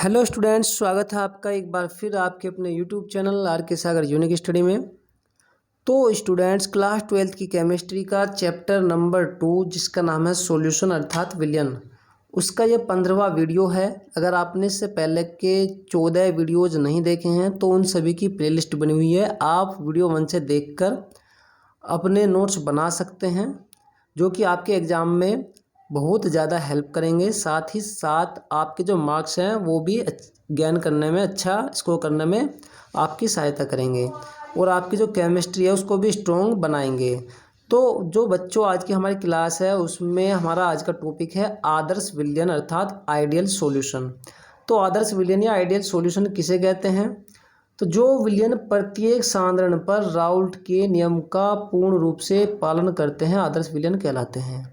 Hello students, स्वागत है आपका एक बार फिर आपके अपने यूट्यूब चैनल आर के सागर यूनिक स्टडी में। तो स्टूडेंट्स, क्लास 12th की केमिस्ट्री का चैप्टर नंबर 2 जिसका नाम है सॉल्यूशन अर्थात विलयन, उसका ये 15वां वीडियो है। अगर आपने इससे पहले के 14 वीडियोज़ नहीं देखे हैं तो उन सभी की प्लेलिस्ट बनी हुई है, आप वीडियो 1 से देखकर अपने नोट्स बना सकते हैं, जो कि आपके एग्ज़ाम में बहुत ज़्यादा हेल्प करेंगे। साथ ही साथ आपके जो मार्क्स हैं वो भी गेन करने में, अच्छा स्कोर करने में आपकी सहायता करेंगे और आपकी जो केमिस्ट्री है उसको भी स्ट्रॉन्ग बनाएंगे। तो जो बच्चों, आज की हमारी क्लास है उसमें हमारा आज का टॉपिक है आदर्श विलयन अर्थात आइडियल सॉल्यूशन। तो आदर्श विलयन या आइडियल सॉल्यूशन किसे कहते हैं? तो जो विलयन प्रत्येक सांद्रण पर राउल्ट के नियम का पूर्ण रूप से पालन करते हैं आदर्श विलयन कहलाते हैं।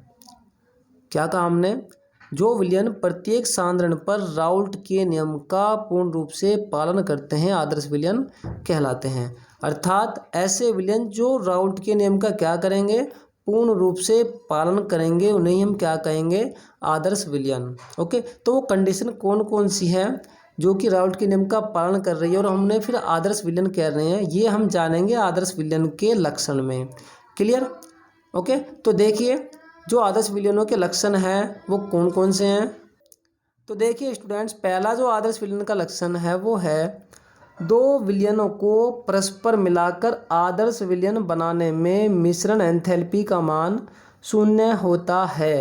क्या कहा हमने? जो विलयन प्रत्येक सांद्रण पर राउल्ट के नियम का पूर्ण रूप से पालन करते हैं आदर्श विलयन कहलाते हैं। अर्थात ऐसे विलयन जो राउल्ट के नियम का क्या करेंगे? पूर्ण रूप से पालन करेंगे, उन्हें हम क्या कहेंगे? आदर्श विलयन। ओके, तो वो कंडीशन कौन कौन सी है जो कि राउल्ट के नियम का पालन कर रही है और हमने फिर आदर्श विलयन कह रहे हैं, ये हम जानेंगे आदर्श विलयन के लक्षण में। क्लियर? ओके, तो देखिए जो आदर्श विलयनों के लक्षण हैं वो कौन कौन से हैं। तो देखिए स्टूडेंट्स, पहला जो आदर्श विलयन का लक्षण है वो है दो विलयनों को परस्पर मिलाकर आदर्श विलयन बनाने में मिश्रण एंथैल्पी का मान शून्य होता है।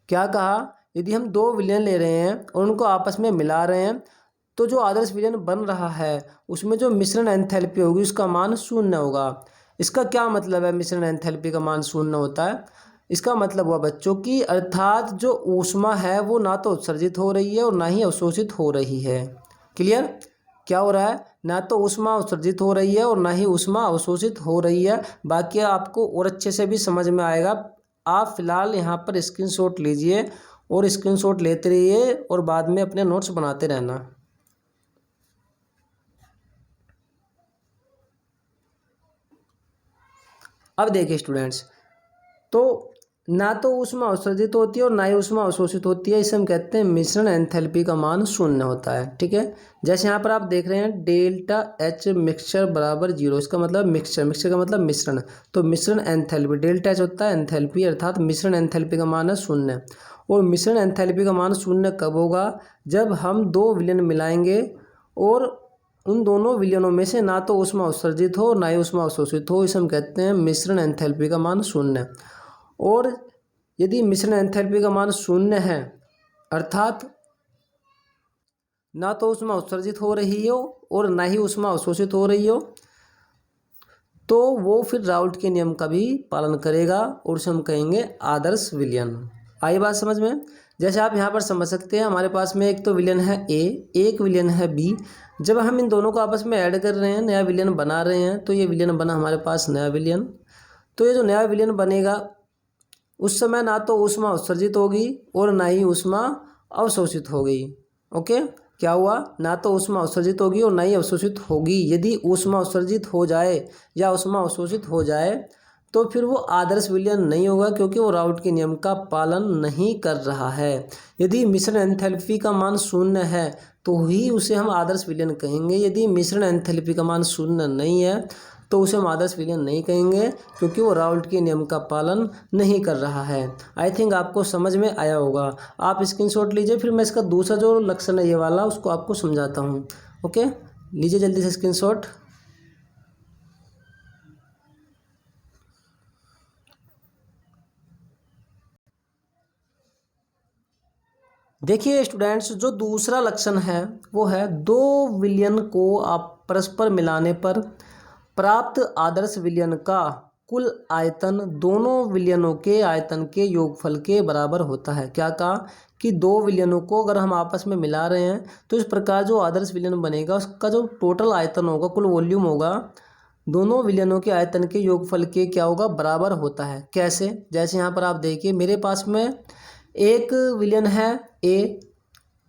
क्या कहा? यदि हम दो विलयन ले रहे हैं और उनको आपस में मिला रहे हैं तो जो आदर्श विलयन बन रहा है उसमें जो मिश्रण एंथैल्पी होगी उसका मान शून्य होगा। इसका क्या मतलब है मिश्रण एंथैल्पी का मान शून्य होता है? इसका मतलब हुआ बच्चों की, अर्थात जो ऊष्मा है वो ना तो उत्सर्जित हो रही है और ना ही अवशोषित हो रही है। क्लियर? क्या हो रहा है? ना तो ऊष्मा उत्सर्जित हो रही है और ना ही ऊष्मा अवशोषित हो रही है। बाकी आपको और अच्छे से भी समझ में आएगा। आप फिलहाल यहाँ पर स्क्रीनशॉट लीजिए और स्क्रीनशॉट लेते रहिए और बाद में अपने नोट्स बनाते रहना। अब देखिए स्टूडेंट्स, तो ना तो ऊष्मा उत्सर्जित होती है और ना ही ऊष्मा अवशोषित होती है, इसे हम कहते हैं मिश्रण एंथैल्पी का मान शून्य होता है। ठीक है, जैसे यहाँ पर आप देख रहे हैं डेल्टा एच मिक्सचर बराबर 0, इसका मतलब मिक्सचर, मिक्सचर का मतलब मिश्रण। तो मिश्रण एंथैल्पी, डेल्टा एच होता है एंथैल्पी, अर्थात मिश्रण एंथैल्पी का मान है शून्य। और मिश्रण एंथैल्पी का मान शून्य कब होगा? जब हम दो विलयन मिलाएंगे और उन दोनों विलयनों में से ना तो ऊष्मा उत्सर्जित हो ना ही ऊष्मा अवशोषित हो, इसे हम कहते हैं मिश्रण एंथैल्पी का मान शून्य। और यदि मिश्रण एंथैल्पी का मान शून्य है, अर्थात ना तो ऊष्मा उत्सर्जित हो रही हो और ना ही ऊष्मा अवशोषित हो रही हो, तो वो फिर राउल्ट के नियम का भी पालन करेगा और उसे हम कहेंगे आदर्श विलयन। आई बात समझ में? जैसे आप यहाँ पर समझ सकते हैं, हमारे पास में एक तो विलयन है ए, एक विलयन है बी। जब हम इन दोनों को आपस में ऐड कर रहे हैं, नया विलयन बना रहे हैं, तो ये विलयन बना हमारे पास नया विलयन। तो ये जो नया विलयन बनेगा उस समय ना तो ऊष्मा उत्सर्जित होगी और ना ही ऊष्मा अवशोषित होगी। ओके, क्या हुआ? ना तो ऊष्मा उत्सर्जित होगी और ना ही अवशोषित होगी। यदि ऊष्मा उत्सर्जित हो जाए या ऊष्मा अवशोषित हो जाए तो फिर वो आदर्श विलयन नहीं होगा, क्योंकि वो राउल्ट के नियम का पालन नहीं कर रहा है। यदि मिश्रण एंथैल्पी का मान शून्य है तो ही उसे हम आदर्श विलयन कहेंगे। यदि मिश्रण एंथैल्पी का मान शून्य नहीं है तो उसे हम आदर्श विलयन नहीं कहेंगे, क्योंकि वो राउल्ट के नियम का पालन नहीं कर रहा है। आई थिंक आपको समझ में आया होगा। आप स्क्रीनशॉट लीजिए, फिर मैं इसका दूसरा जो लक्षण है ये वाला उसको आपको समझाता हूँ। ओके, लीजिए जल्दी से स्क्रीनशॉट। देखिए स्टूडेंट्स, जो दूसरा लक्षण है वो है दो विलयन को आप परस्पर मिलाने पर प्राप्त आदर्श विलयन का कुल आयतन दोनों विलयनों के आयतन के योगफल के बराबर होता है। क्या कहा? कि दो विलयनों को अगर हम आपस में मिला रहे हैं तो इस प्रकार जो आदर्श विलयन बनेगा उसका जो टोटल आयतन होगा, कुल वॉल्यूम होगा, दोनों विलयनों के आयतन के योगफल के क्या होगा? बराबर होता है। कैसे? जैसे यहाँ पर आप देखिए, मेरे पास में एक विलयन है ए,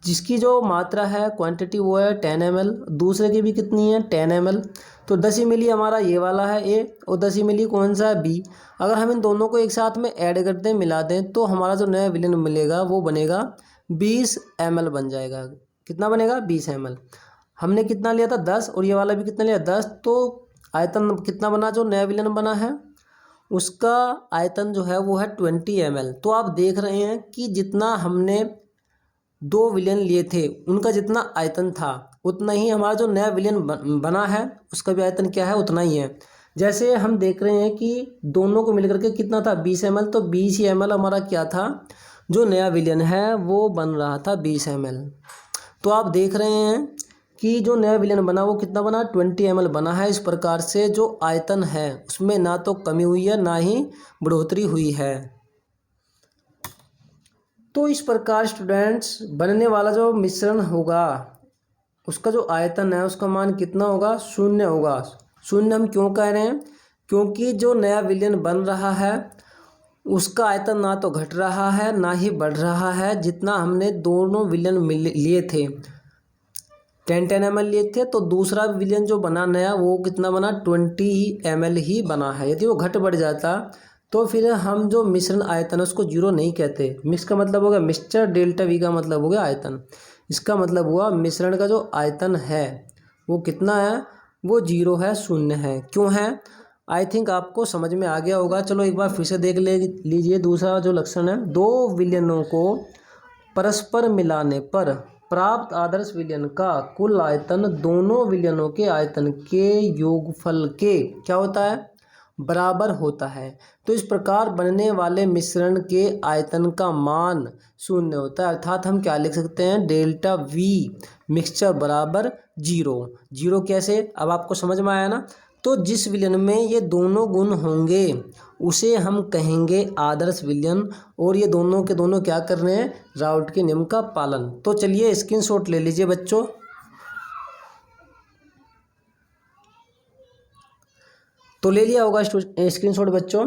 जिसकी जो मात्रा है क्वांटिटी वो है 10 ml, दूसरे की भी कितनी है? 10 ml। तो 10 मिली हमारा ये वाला है ए और 10 मिली कौन सा है? बी। अगर हम इन दोनों को एक साथ में ऐड कर दें, मिला दें, तो हमारा जो नया विलयन मिलेगा वो बनेगा 20 ml बन जाएगा। कितना बनेगा 20 ml। हमने कितना लिया था 10 और ये वाला भी कितना लिया 10, तो आयतन कितना बना जो नया विलयन बना है उसका आयतन जो है वो है 20 ml। तो आप देख रहे हैं कि जितना हमने 2 विलयन लिए थे उनका जितना आयतन था उतना ही हमारा जो नया विलयन बना है उसका भी आयतन क्या है उतना ही है। जैसे हम देख रहे हैं कि दोनों को मिलकर के कितना था 20 ml, तो 20 ml हमारा क्या था जो नया विलयन है वो बन रहा था 20 ml। तो आप देख रहे हैं कि जो नया विलयन बना वो कितना बना 20 ml बना है। इस प्रकार से जो आयतन है उसमें ना तो कमी हुई है ना ही बढ़ोतरी हुई है। तो इस प्रकार स्टूडेंट्स बनने वाला जो मिश्रण होगा उसका जो आयतन है उसका मान कितना होगा 0 होगा। 0 हम क्यों कह रहे हैं, क्योंकि जो नया विलयन बन रहा है उसका आयतन ना तो घट रहा है ना ही बढ़ रहा है। जितना हमने दोनों विलयन लिए थे 10 ml लिए थे, तो दूसरा विलयन जो बना नया वो कितना बना 20 ml ही बना है। यदि वो घट बढ़ जाता तो फिर हम जो मिश्रण आयतन है उसको जीरो नहीं कहते। मिक्स का मतलब हो गया मिक्सचर, डेल्टा वी का मतलब हो गया आयतन। इसका मतलब हुआ मिश्रण का जो आयतन है वो कितना है वो 0 है, 0 है। क्यों है आई थिंक आपको समझ में आ गया होगा। चलो एक बार फिर से देख लीजिए। दूसरा जो लक्षण है, दो विलयनों को परस्पर मिलाने पर प्राप्त आदर्श विलयन का कुल आयतन दोनों विलयनों के आयतन के योगफल के क्या होता है बराबर होता है। तो इस प्रकार बनने वाले मिश्रण के आयतन का मान 0 होता है। अर्थात हम क्या लिख सकते हैं डेल्टा वी मिक्सचर बराबर 0। 0 कैसे, अब आपको समझ में आया ना। तो जिस विलयन में ये दोनों गुण होंगे उसे हम कहेंगे आदर्श विलयन, और ये दोनों के दोनों क्या कर रहे हैं राउल्ट के नियम का पालन। तो चलिए स्क्रीनशॉट ले लीजिए बच्चों। तो ले लिया होगा स्क्रीनशॉट बच्चों।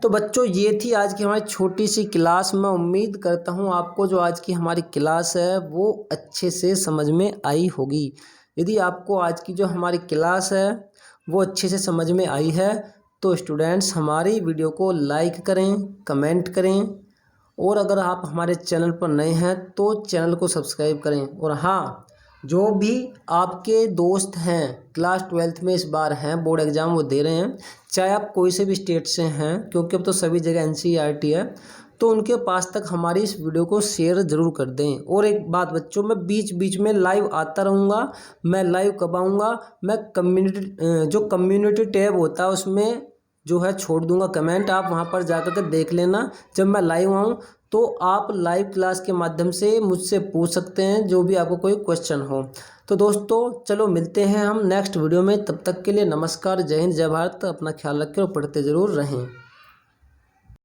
तो बच्चों ये थी आज की हमारी छोटी सी क्लास। मैं उम्मीद करता हूँ आपको जो आज की हमारी क्लास है वो अच्छे से समझ में आई होगी। यदि आपको आज की जो हमारी क्लास है वो अच्छे से समझ में आई है तो स्टूडेंट्स हमारी वीडियो को लाइक करें, कमेंट करें, और अगर आप हमारे चैनल पर नए हैं तो चैनल को सब्सक्राइब करें। और हाँ, जो भी आपके दोस्त हैं क्लास 12th में इस बार हैं, बोर्ड एग्ज़ाम वो दे रहे हैं, चाहे आप कोई से भी स्टेट से हैं क्योंकि अब तो सभी जगह NCERT है, तो उनके पास तक हमारी इस वीडियो को शेयर ज़रूर कर दें। और एक बात बच्चों, मैं बीच बीच में लाइव आता रहूँगा। मैं लाइव कब आऊँगा, मैं कम्युनिटी टैब होता है उसमें जो है छोड़ दूंगा कमेंट, आप वहां पर जाकर के देख लेना। जब मैं लाइव आऊं तो आप लाइव क्लास के माध्यम से मुझसे पूछ सकते हैं जो भी आपको कोई क्वेश्चन हो। तो दोस्तों चलो मिलते हैं हम नेक्स्ट वीडियो में। तब तक के लिए नमस्कार, जय हिंद, जय भारत। अपना ख्याल रखें और पढ़ते ज़रूर रहें।